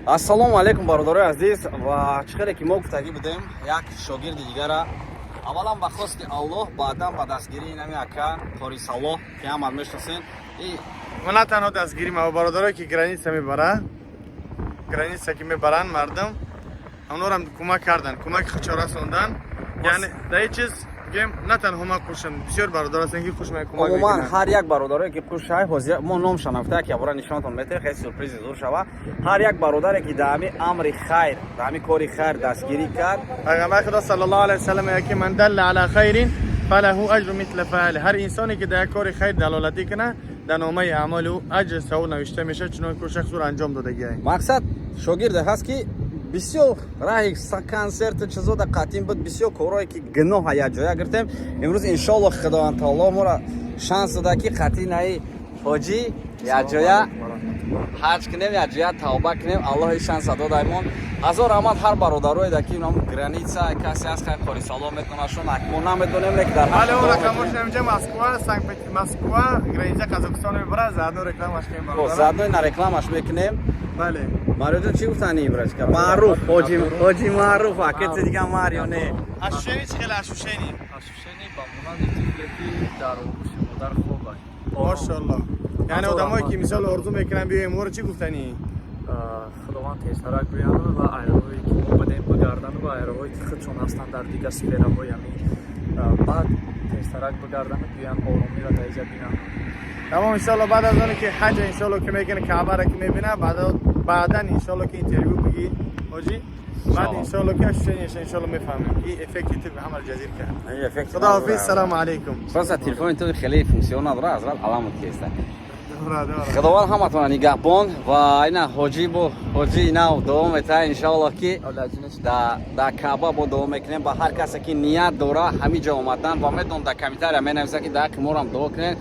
ассалому алайкум бародарои азиз ва чӣ хеле ки мо гуфтагӣ будем як шогирди дигара аввалан ба хости Аллоҳ баъдан ба дастгирии нами ака Қори Салоҳ ки ҳамат мешиносен. ва на танҳо дастгирӣ ма бародарое ки граница мебара, граница ки мебаранд мардум онорам кӯмак кардан, кӯмаки чора сондан. Яъне дар ин чиз гем на танҳо ман хушам, бисёр бародар ҳастанд ки хушмай кӯмак мекунанд. умуман ҳар як бародаре ки хушай ҳозир мо ном шанохта ки абора нишонтон метавӣ хеле сюрпризи зур шава. Ҳар як бародаре ки дар ҳамин амри хайр, дар ҳамин кори хайр дастгирӣ кард. пайғамбари худо саллаллоҳу алайҳи васалам мегӯяд ки ман далла ала хайрин фалаҳу аҷру мисли фаъили. ҳар инсоне ки дар як кори хайр далолатӣ кунад дар номаи аъмоли ӯ аҷр савоб навишта мешавад, чунон ки ӯ шахс ӯро анҷом додагиай. Мақсад шогирде ҳаст ки бисёр раҳи консерту чизода қатъин буд, бисёр корое ки гуноҳа якҷоя гирифтем. имрӯз иншоаллоҳ худованд таоло моро шанс дода ки қатъи наи ҳоҷӣ якҷоя ҳаҷ кунем, якҷоя тавба кунем. аллоҳи шанса додаймон. ҳазор раҳмат ҳар бародарое да ки ном граница касе ҳаст хай Қори Салоҳ метавонад шон мо наметонем ки дар ҳале он рекламаш намҷа Москва, Санкт-Петербург, Москва, граница Қазоқистон мебара, заодно рекламаш мекунем бародар. заодно на рекламаш мекунем. бале. Мариоҷон чӣ гуфтани ибрачка? Маъруф, ҳоҷи маъруф, а кеси дига Марио не. Ашушени чӣ хеле ашушени? Ашушени ба монанди тифле ки дар огӯши модар хоб аст. Мошаллоҳ. Яъне одамое ки мисол орзу мекунанд биёем моро чӣ гуфтани? Худованд тезтарак биёянд ва айроҳое ки мо будем бигардан ва айроҳое ки худшон ҳастанд дар дигар сфераҳо, яъне баъд тезтарак бигардан биёянд оромиро дар инҷа бинанд. Тамом иншоаллоҳ баъд аз оне ки ҳаҷ иншоаллоҳ ки мекунӣ каъбаро ки мебинад баъдан иншоаллоҳ ки интервю бигӣ ҳоҷӣ баъд иншоаллоҳ ки ашушениаш иншоаллоҳ мефаҳмем ки эффекти ту ҳамар ҷазир кард. Худоҳафиз, салому алайкум. Просто телефони ту хеле функсион надора, ҳазрат аламут кеста. Худованд ҳаматона нигаҳбон ва ина ҳоҷӣ бо ҳоҷӣ инав давом метавад иншоаллоҳ ки дар Каъба бо давом мекунем. ба ҳар касе ки ният дора ҳамиҷа омадан ва метавон дар комментария менависа ки дар морам дуо кунед.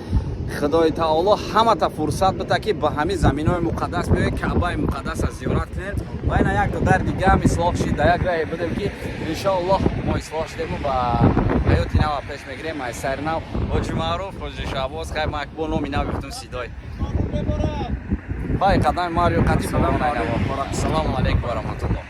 Худои таоло ҳамата фурсат буда ки ба ҳамин заминҳои муқаддас биёед, Каъбаи муқаддаса зиёрат кунед. ва ина як дар дига ҳам ислоҳ шид, дар як раҳе будем ки иншоаллоҳ мо ислоҳ шудему ва ҳаёти нава пеш мегирем. ай сайри нав ҳоҷи маъруф, ҳоҷи шаҳбоз, хай мак бо номи нав гуфтум сидой. бай қадами Марио қатӣ салому алайкум ва раҳматуллоҳ.